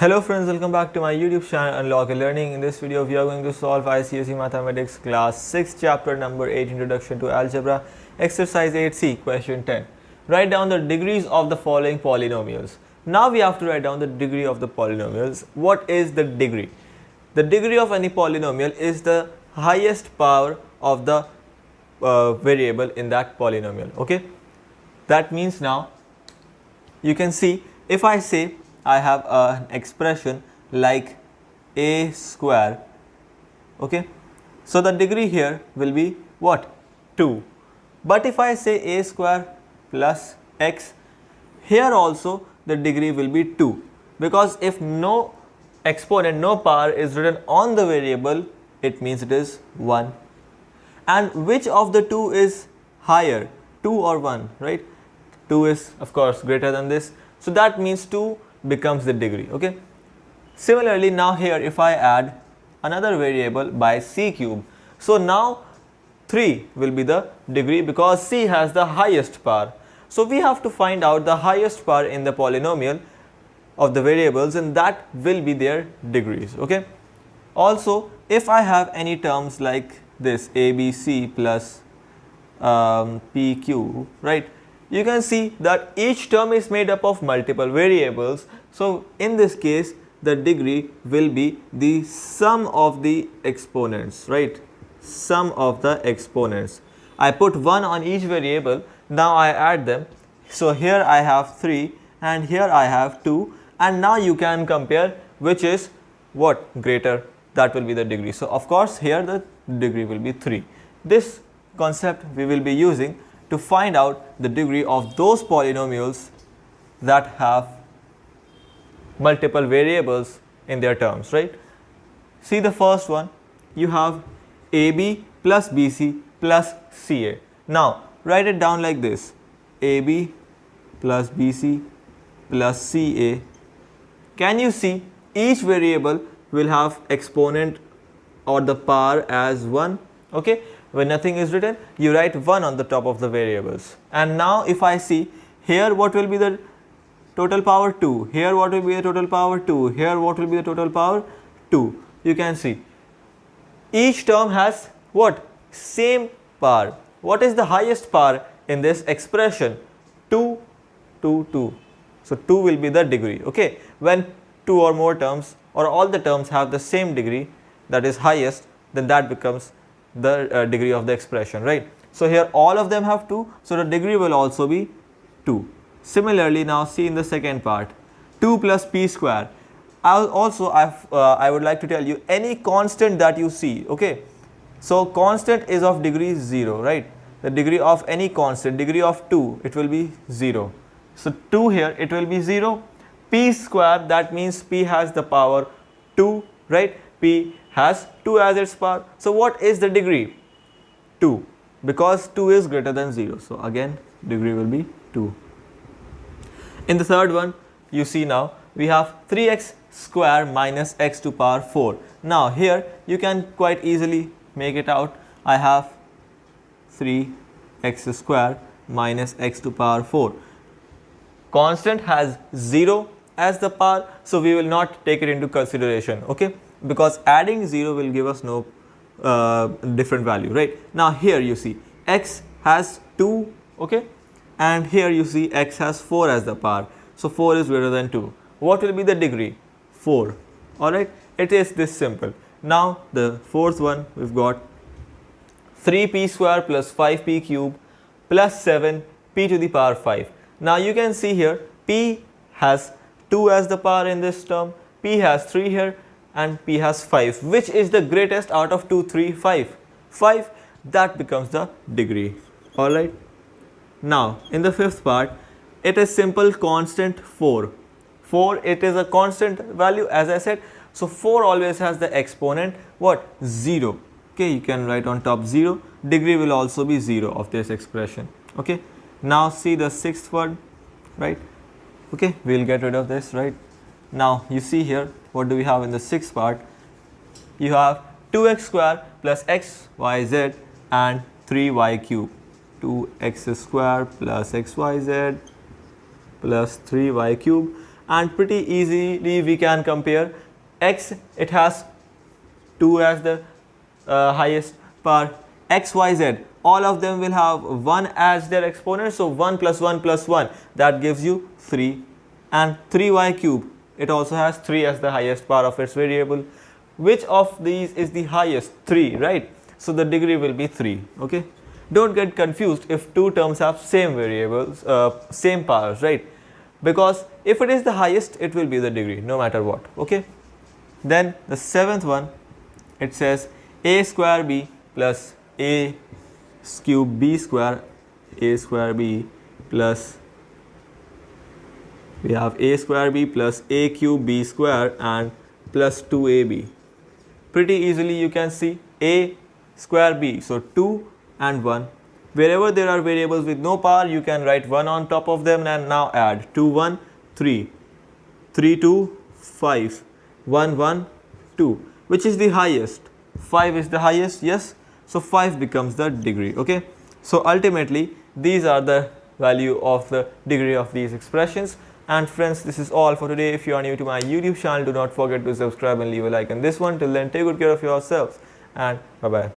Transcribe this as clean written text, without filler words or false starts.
Hello friends, welcome back to my YouTube channel Unlock Learning. In this video we are going to solve ICSE Mathematics class 6 chapter number 8 Introduction to Algebra exercise 8c question 10. Write down the degrees of the following polynomials. Now we have to write down the degree of the polynomials. What is the degree? The degree of any polynomial is the highest power of the variable in that polynomial. Okay, that means now you can see if I say I have an expression like a square, okay, so the degree here will be what? 2. But if I say a square plus x, here also the degree will be 2, because if no exponent, no power is written on the variable, it means it is 1. And which of the two is higher, 2 or 1, right? 2 is of course greater than this, so that means 2 becomes the degree. Okay, similarly now here if I add another variable by c cube, so now 3 will be the degree because c has the highest power. So we have to find out the highest power in the polynomial of the variables, and that will be their degrees. Okay, also if I have any terms like this abc plus pq, right, you can see that each term is made up of multiple variables. So in this case the degree will be the sum of the exponents, right? Sum of the exponents. I put 1 on each variable, now I add them. So here I have 3 and here I have 2, and now you can compare which is what greater, that will be the degree. So of course here the degree will be 3. This concept we will be using to find out the degree of those polynomials that have multiple variables in their terms, right? See the first one, you have AB plus BC plus CA. Now write it down like this: AB plus BC plus CA. Can you see each variable will have exponent or the power as 1? Okay, when nothing is written, you write 1 on the top of the variables. And now if I see here, what will be the total power? 2. Here what will be the total power? 2. Here what will be the total power? 2. You can see each term has what? Same power. What is the highest power in this expression? 2, 2, 2. So 2 will be the degree. Okay, when 2 or more terms or all the terms have the same degree, that is highest, then that becomes the degree of the expression, right? So here all of them have 2, so the degree will also be 2. Similarly now see in the second part, 2 plus p square. I would like to tell you any constant that you see, okay, so constant is of degree 0, right? The degree of any constant, degree of 2, it will be 0. So 2 here it will be 0. P square, that means p has the power 2, right? P has 2 as its power. So what is the degree? 2, because 2 is greater than 0. So again degree will be 2. In the third one, you see now we have 3x square minus x to power 4. Now here you can quite easily make it out. I have 3x square minus x to power 4. Constant has 0 as the power, so we will not take it into consideration, okay, because adding 0 will give us no different value, right? Now here you see x has 2, okay, and here you see x has 4 as the power, so 4 is greater than 2. What will be the degree? 4. Alright, it is this simple. Now the fourth one, we've got 3p square plus 5p cube plus 7p to the power 5. Now you can see here p has 2 as the power in this term, p has 3 here, and p has 5. Which is the greatest out of 2, 3, 5? 5. That becomes the degree. Alright. Now in the fifth part, it is simple constant 4. 4, it is a constant value as I said. So 4 always has the exponent what? 0. Okay, you can write on top 0. Degree will also be 0 of this expression. Okay. Now see the sixth one, right? Okay, we will get rid of this, right? Now you see here, what do we have in the sixth part? You have 2x square plus xyz and 3y cube. 2x square plus xyz plus 3y cube, and pretty easily we can compare x, it has 2 as the highest power, x, y, z, all of them will have 1 as their exponent, so 1 plus 1 plus 1, that gives you 3, and 3y cube, it also has 3 as the highest power of its variable. Which of these is the highest? 3, right? So the degree will be 3. Okay, don't get confused if two terms have same variables, same powers, right? Because if it is the highest, it will be the degree no matter what. Okay, then the seventh one, it says a square b plus a cube b square, a square b plus, we have a square b plus a cube b square and plus 2ab. Pretty easily you can see a square b, so 2 and 1. Wherever there are variables with no power, you can write 1 on top of them and now add 2 1 3, 3 2 5, 1 1 2. Which is the highest? 5 is the highest, yes. So 5 becomes the degree. Okay, so ultimately these are the value of the degree of these expressions. And friends, this is all for today. If you are new to my YouTube channel, do not forget to subscribe and leave a like on this one. Till then, take good care of yourselves and bye bye.